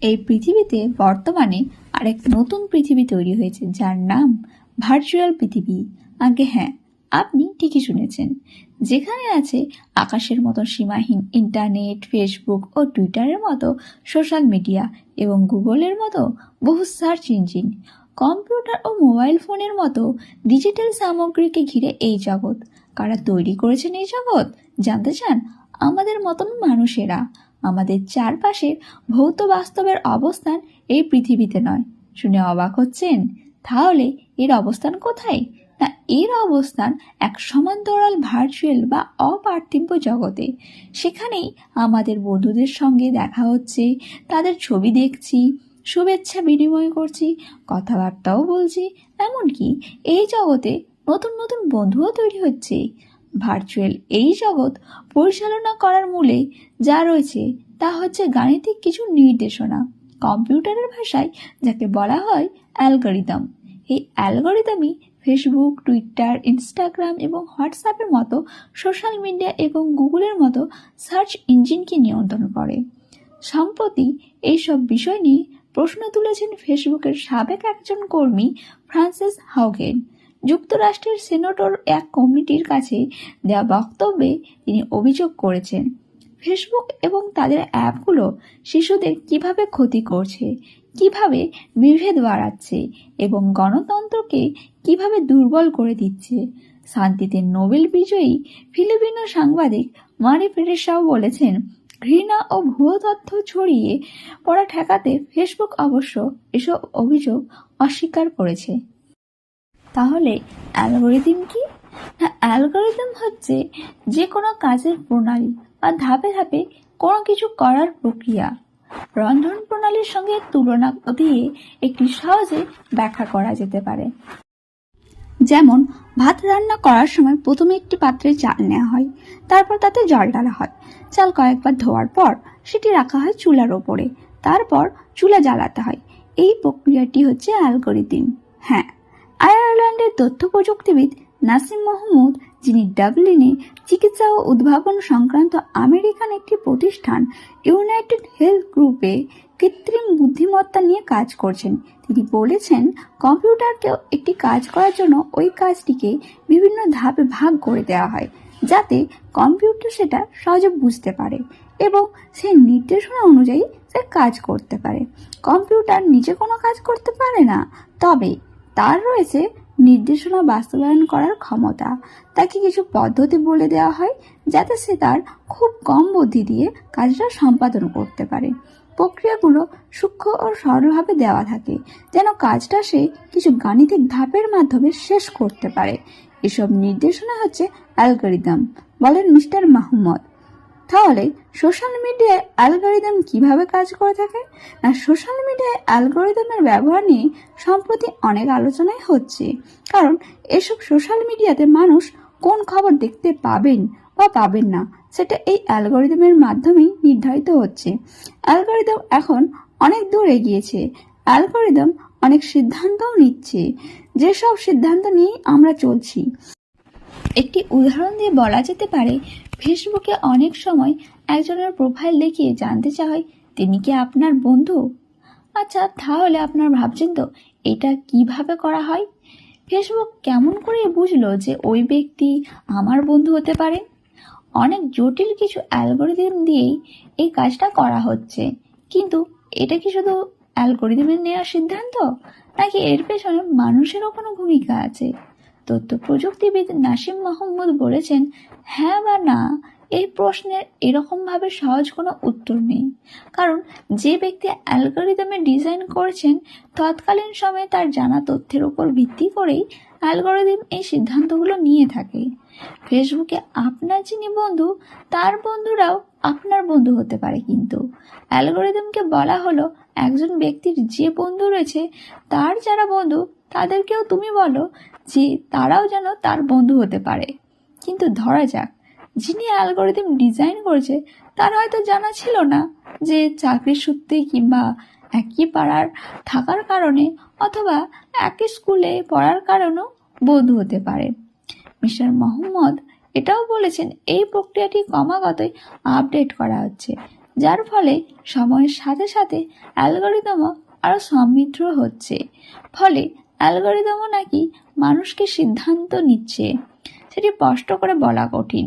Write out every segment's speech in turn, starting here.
এই পৃথিবীতে বর্তমানে আরেক নতুন পৃথিবী তৈরি হয়েছে, যার নাম ভার্চুয়াল পৃথিবী। আগে হ্যাঁ, আপনি ঠিকই শুনেছেন, যেখানে আছে আকাশের মতো সীমাহীন ইন্টারনেট, ফেসবুক ও টুইটারের মতো সোশ্যাল মিডিয়া এবং গুগলের মতো বহু সার্চ ইঞ্জিন, কম্পিউটার ও মোবাইল ফোনের মতো ডিজিটাল সামগ্রীকে ঘিরে এই জগৎ। কারা তৈরি করেছেন এই জগৎ জানতে চান? আমাদের মতন মানুষেরা। আমাদের চারপাশের ভৌত বাস্তবের অবস্থান এই পৃথিবীতে নয়। শুনে অবাক হচ্ছেন? তাহলে এর অবস্থান কোথায়? না, এর অবস্থান এক সমান্তরাল ভার্চুয়াল বা অপার্থিব জগতে। সেখানেই আমাদের বন্ধুদের সঙ্গে দেখা হচ্ছে, তাদের ছবি দেখছি, শুভেচ্ছা বিনিময় করছি, কথাবার্তাও বলছি। এমনকি এই জগতে নতুন নতুন বন্ধুও তৈরি হচ্ছে। ভার্চুয়াল এই জগৎ পরিচালনা করার মূলে যা রয়েছে তা হচ্ছে গাণিতিক কিছু নির্দেশনা, কম্পিউটারের ভাষায় যাকে বলা হয় অ্যালগরিদম। এই অ্যালগরিদমই ফেসবুক, টুইটার, ইনস্টাগ্রাম এবং হোয়াটসঅ্যাপের মতো সোশ্যাল মিডিয়া এবং গুগলের মতো সার্চ ইঞ্জিনকে নিয়ন্ত্রণ করে। সম্প্রতি এইসব বিষয় নিয়ে প্রশ্ন তুলেছেন ফেসবুকের সাবেক একজন কর্মী ফ্রান্সিস হাউগেন। যুক্তরাষ্ট্রের সেনেটর এক কমিটির কাছে দেওয়া বক্তব্যে তিনি অভিযোগ করেছেন, ফেসবুক এবং তাদের অ্যাপগুলো শিশুদের কিভাবে ক্ষতি করছে, কিভাবে বিভেদ বাড়াচ্ছে এবং গণতন্ত্রকে কিভাবে দুর্বল করে দিচ্ছে। শান্তিতে নোবেল বিজয়ী ফিলিপিনো সাংবাদিক মারি ফেরেসাও বলেছেন, ঘৃণা ও ভুয়ো তথ্য ছড়িয়ে পড়া ঠেকাতে ফেসবুক অবশ্য এসব অভিযোগ অস্বীকার করেছে। তাহলে অ্যালগরিদম কি? না, অ্যালগরিদম হচ্ছে যে কোনো কাজের প্রণালী বা ধাপে ধাপে কোনো কিছু করার প্রক্রিয়া। রন্ধন প্রণালীর সঙ্গে তুলনা দিয়ে একটি সহজে ব্যাখ্যা করা যেতে পারে। যেমন ভাত রান্না করার সময় প্রথমে একটি পাত্রে চাল নেওয়া হয়, তারপর তাতে জল ঢালা হয়। চাল কয়েকবার ধোয়ার পর সেটি রাখা হয় চুলার ওপরে, তারপর চুলা জ্বালাতে হয়। এই প্রক্রিয়াটি হচ্ছে অ্যালগরিদম। হ্যাঁ, আয়ারল্যান্ডের তথ্য প্রযুক্তিবিদ নাসিম মাহমুদ, যিনি ডাবলিনে চিকিৎসা ও উদ্ভাবন সংক্রান্ত আমেরিকান একটি প্রতিষ্ঠান ইউনাইটেড হেলথ গ্রুপে কৃত্রিম বুদ্ধিমত্তা নিয়ে কাজ করছেন, তিনি বলেছেন, কম্পিউটারকেও একটি কাজ করার জন্য ওই কাজটিকে বিভিন্ন ধাপে ভাগ করে দেওয়া হয়, যাতে কম্পিউটার সেটা সহজে বুঝতে পারে এবং সেই নির্দেশনা অনুযায়ী সে কাজ করতে পারে। কম্পিউটার নিজে কোনো কাজ করতে পারে না, তবে তার রয়েছে নির্দেশনা বাস্তবায়ন করার ক্ষমতা। তাকে কিছু পদ্ধতি বলে দেওয়া হয় যাতে সে তার খুব কম বুদ্ধি দিয়ে কাজটা সম্পাদন করতে পারে। প্রক্রিয়াগুলো সূক্ষ্ম ও সরলভাবে দেওয়া থাকে, যেন কাজটা সে কিছু গাণিতিক ধাপের মাধ্যমে শেষ করতে পারে। এসব নির্দেশনা হচ্ছে অ্যালগরিদম, বলেন মিস্টার মাহমুদ। তাহলে সোশ্যাল মিডিয়ায় অ্যালগরিদম কিভাবে কাজ করে থাকে? না, সোশ্যাল মিডিয়ায় অ্যালগরিদমের ব্যবহার নিয়ে সম্প্রতি অনেক আলোচনাই হচ্ছে, কারণ এসব সোশ্যাল মিডিয়াতে মানুষ কোন খবর দেখতে পাবেন বা পাবেন না সেটা এই অ্যালগরিদমের মাধ্যমেই নির্ধারিত হচ্ছে। অ্যালগরিদম এখন অনেক দূর এগিয়েছে। অ্যালগরিদম অনেক সিদ্ধান্তও নিচ্ছে, যেসব সিদ্ধান্ত নিয়ে আমরা চলছি। একটি উদাহরণ দিয়ে বলা যেতে পারে, ফেসবুকে অনেক সময় একজনের প্রোফাইল দেখিয়ে জানতে চাওয়া হয় তিনি কি আপনার বন্ধু। আচ্ছা, তাহলে আপনার ভাবছেন তো এটা কিভাবে করা হয়? ফেসবুক কেমন করে বুঝলো যে ওই ব্যক্তি আমার বন্ধু হতে পারে? অনেক জটিল কিছু অ্যালগরিদম দিয়েই এই কাজটা করা হচ্ছে। কিন্তু এটা কি শুধু অ্যালগরিদমের নেওয়া সিদ্ধান্ত, নাকি এর পেছনে মানুষেরও কোনো ভূমিকা আছে? তথ্য প্রযুক্তিবিদ নাসিম মাহমুদ বলেছেন, হ্যাঁ বা না, এই প্রশ্নের এরকমভাবে সহজ কোনো উত্তর নেই। কারণ যে ব্যক্তি অ্যালগরিদমে ডিজাইন করেছেন তৎকালীন সময়ে তার জানা তথ্যের উপর ভিত্তি করেই অ্যালগরিদম এই সিদ্ধান্তগুলো নিয়ে থাকে। ফেসবুকে আপনার যিনি বন্ধু তার বন্ধুরাও আপনার বন্ধু হতে পারে, কিন্তু অ্যালগরিদমকে বলা হলো একজন ব্যক্তির যে বন্ধু রয়েছে তার যারা বন্ধু তাদেরকেও তুমি বলো যে তারাও যেন তার বন্ধু হতে পারে। কিন্তু ধরা যাক যিনি অ্যালগরিদম ডিজাইন করেছে তার হয়তো জানা ছিল না যে চাকরির সূত্রে কিংবা একই পাড়ার থাকার কারণে অথবা একই স্কুলে পড়ার কারণেও বন্ধু হতে পারে। মিস্টার মোহাম্মদ এটাও বলেছেন, এই প্রক্রিয়াটি ক্রমাগতই আপডেট করা হচ্ছে, যার ফলে সময়ের সাথে সাথে অ্যালগরিদমও আরো সমৃদ্ধ হচ্ছে। ফলে অ্যালগরিদমও নাকি মানুষকে সিদ্ধান্ত নিচ্ছে, সেটি স্পষ্ট করে বলা কঠিন।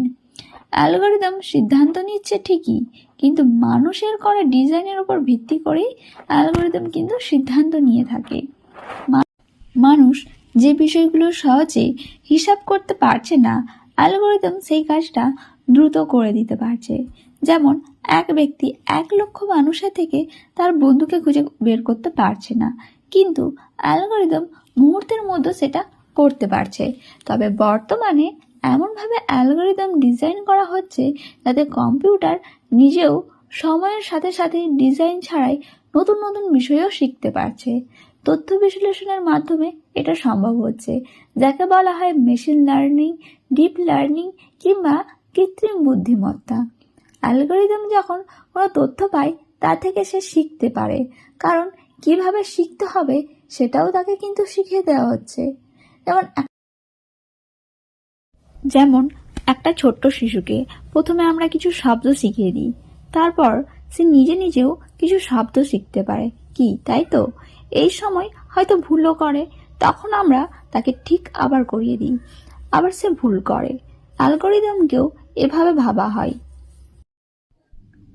অ্যালগরিদম সিদ্ধান্ত নিচ্ছে ঠিকই, কিন্তু মানুষের করা ডিজাইনের উপর ভিত্তি করেই অ্যালগরিদম কিন্তু সিদ্ধান্ত নিয়ে থাকে। মানুষ যে বিষয়গুলো সহজে হিসাব করতে পারছে না, অ্যালগরিদম সেই কাজটা দ্রুত করে দিতে পারছে। যেমন এক ব্যক্তি 1,00,000 মানুষের থেকে তার বন্ধুকে খুঁজে বের করতে পারছে না, কিন্তু অ্যালগরিদম মুহূর্তের মধ্যে সেটা করতে পারছে। তবে বর্তমানে এমনভাবে অ্যালগরিদম ডিজাইন করা হচ্ছে যাতে কম্পিউটার নিজেও সময়ের সাথে সাথে ডিজাইন ছাড়াই নতুন নতুন বিষয়ও শিখতে পারছে। তথ্য বিশ্লেষণের মাধ্যমে এটা সম্ভব হচ্ছে, যাকে বলা হয় মেশিন লার্নিং, ডিপ লার্নিং কিংবা কৃত্রিম বুদ্ধিমত্তা। অ্যালগরিদম যখন কোনো তথ্য পায় তা থেকে সে শিখতে পারে, কারণ কিভাবে শিখতে হবে সেটাও তাকে কিন্তু শিখিয়ে দেওয়া হচ্ছে। যেমন একটা ছোট্ট শিশুকে প্রথমে আমরা কিছু শব্দ শিখিয়ে দিই, তারপর সে নিজে নিজেও কিছু শব্দ শিখতে পারে, কি তাই তো? এই সময় হয়তো ভুলও করে, তখন আমরা তাকে ঠিক আবার করিয়ে দিই, আবার সে ভুল করে। অ্যালগরিদমকেও এভাবে ভাবা হয়।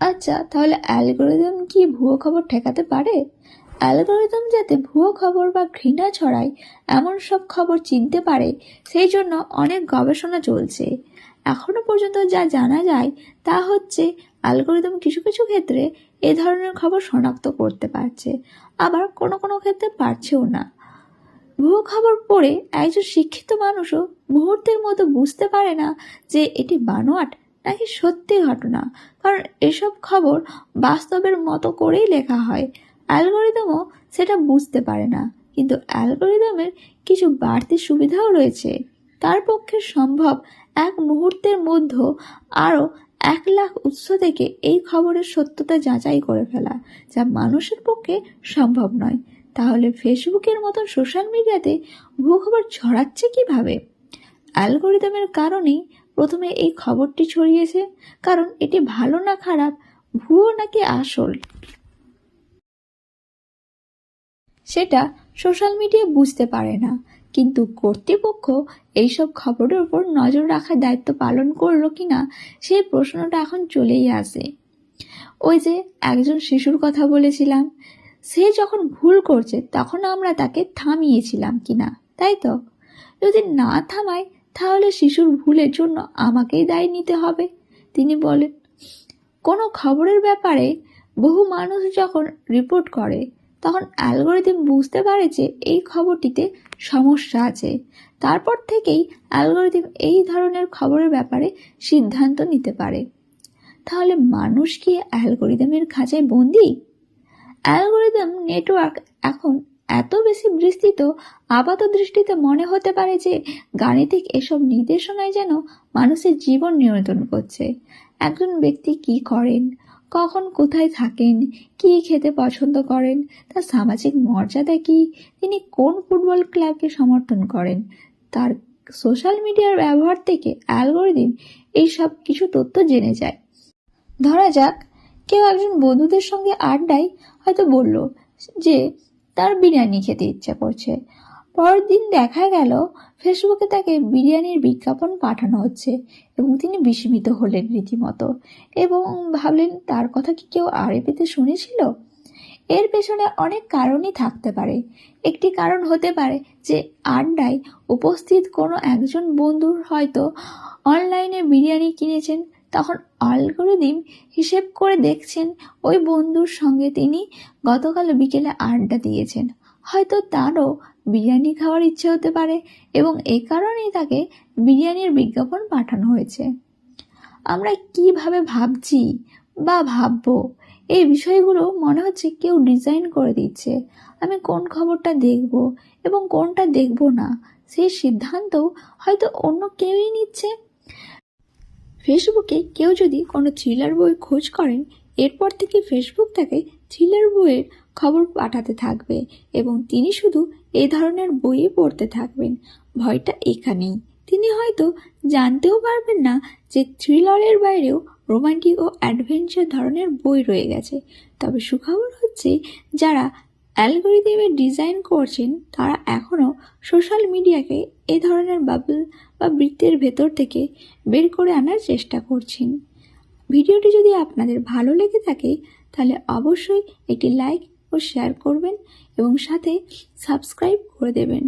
আচ্ছা, তাহলে অ্যালগরিদম কি ভুয়ো খবর ঠেকাতে পারে? অ্যালগরিদম যাতে ভুয়ো খবর বা ঘৃণা ছড়ায় এমন সব খবর চিনতে পারে, সেই জন্য অনেক গবেষণা চলছে। এখনো পর্যন্ত যা জানা যায় তা হচ্ছে অ্যালগরিদম কিছু কিছু ক্ষেত্রে এ ধরনের খবর শনাক্ত করতে পারছে, আবার কোনো কোনো ক্ষেত্রে পারছেও না। ভুয়ো খবর পড়ে একজন শিক্ষিত মানুষও মুহূর্তের মতো বুঝতে পারে না যে এটি বানোয়াট নাকি সত্যি ঘটনা, কারণ এসব খবর বাস্তবের মতো করেই লেখা হয়। অ্যালগরিদমও সেটা বুঝতে পারে না, কিন্তু অ্যালগরিদমের কিছু বাড়তি সুবিধাও রয়েছে। তার পক্ষে সম্ভব এক মুহূর্তের মধ্যে আরও 1,00,000 উৎস থেকে এই খবরের সত্যতা যাচাই করে ফেলা, যা মানুষের পক্ষে সম্ভব নয়। তাহলে ফেসবুকের মতন সোশ্যাল মিডিয়াতে ভুয়ো খবর ছড়াচ্ছে কিভাবে? অ্যালগরিদমের কারণেই প্রথমে এই খবরটি ছড়িয়েছে, কারণ এটি ভালো না খারাপ, ভুয়ো নাকি আসল, সেটা সোশ্যাল মিডিয়া বুঝতে পারে না। কিন্তু কর্তৃপক্ষ এইসব খবরের উপর নজর রাখার দায়িত্ব পালন করলো কিনা সেই প্রশ্নটা এখন চলেই আসে। ওই যে একজন শিশুর কথা বলেছিলাম, সে যখন ভুল করছে তখন আমরা তাকে থামিয়েছিলাম কিনা, তাই তো? যদি না থামাই তাহলে শিশুর ভুলের জন্য আমাকেই দায়ী নিতে হবে, তিনি বলেন। কোনো খবরের ব্যাপারে বহু মানুষ যখন রিপোর্ট করে তখন অ্যালগরিদম বুঝতে পারে যে এই খবরটিতে সমস্যা আছে। তারপর থেকেই অ্যালগরিদম এই ধরনের খবরের ব্যাপারে সিদ্ধান্ত নিতে পারে। তাহলে মানুষ কি অ্যালগরিদমের খাঁচায় বন্দী? অ্যালগরিদম নেটওয়ার্ক এখন এত বেশি বিস্তৃত, আপাত দৃষ্টিতে মনে হতে পারে যে গাণিতিক এসব নির্দেশনায় যেন মানুষের জীবন নিয়ন্ত্রণ করছে। একজন ব্যক্তি কি করেন, কখন কোথায় থাকেন, কি খেতে পছন্দ করেন, তার সামাজিক মর্যাদা কি, তিনি কোন ফুটবল ক্লাবকে সমর্থন করেন, তার সোশ্যাল মিডিয়ার ব্যবহার থেকে অ্যালগরিদম এই সব কিছু তথ্য জেনে যায়। ধরা যাক কেউ একজন বন্ধুদের সঙ্গে আড্ডায় হয়তো বলল যে তার বিরিয়ানি খেতে ইচ্ছা করছে। পরের দিন দেখা গেল ফেসবুকে তাকে বিরিয়ানির বিজ্ঞাপন পাঠানো হচ্ছে এবং তিনি বিস্মিত হলেন রীতিমতো, এবং ভাবলেন তার কথা কি কেউ আড়ে শুনেছিল? এর পেছনে অনেক কারণই থাকতে পারে। একটি কারণ হতে পারে যে আড্ডায় উপস্থিত কোনো একজন বন্ধুর হয়তো অনলাইনে বিরিয়ানি কিনেছেন, তখন অ্যালগরিদম হিসেব করে দেখছেন ওই বন্ধুর সঙ্গে তিনি গতকাল বিকেলে আড্ডা দিয়েছেন, হয়তো তারও বিরিয়ানি খাওয়ার ইচ্ছে হতে পারে এবং এই কারণেই তাকে বিরিয়ানির বিজ্ঞাপন পাঠানো হয়েছে। আমরা কিভাবে ভাবছি বা ভাববো এই বিষয়গুলো মনে হচ্ছে কেউ ডিজাইন করে দিচ্ছে। আমি কোন খবরটা দেখব এবং কোনটা দেখব না সেই সিদ্ধান্ত হয়তো অন্য কেউই নিচ্ছে। ফেসবুকে কেউ যদি কোনো থ্রিলার বই খোঁজ করেন, এরপর থেকে ফেসবুক তাকে থ্রিলার বইয়ের খবর পাঠাতে থাকবে এবং তিনি শুধু এই ধরনের বই পড়তে থাকবেন। ভয়টা এখানেই, তিনি হয়তো জানতেও পারবেন না যে থ্রিলারের বাইরেও রোমান্টিক ও অ্যাডভেঞ্চার ধরনের বই রয়ে গেছে। তবে সুখবর হচ্ছে, যারা অ্যালগরিদমের ডিজাইন করছেন তারা এখনও সোশ্যাল মিডিয়াকে এ ধরনের বাবল বা বৃত্তের ভেতর থেকে বের করে আনার চেষ্টা করছেন। ভিডিওটি যদি আপনাদের ভালো লেগে থাকে তাহলে অবশ্যই একটি লাইক ও শেয়ার করবেন এবং সাথে সাবস্ক্রাইব করে দেবেন।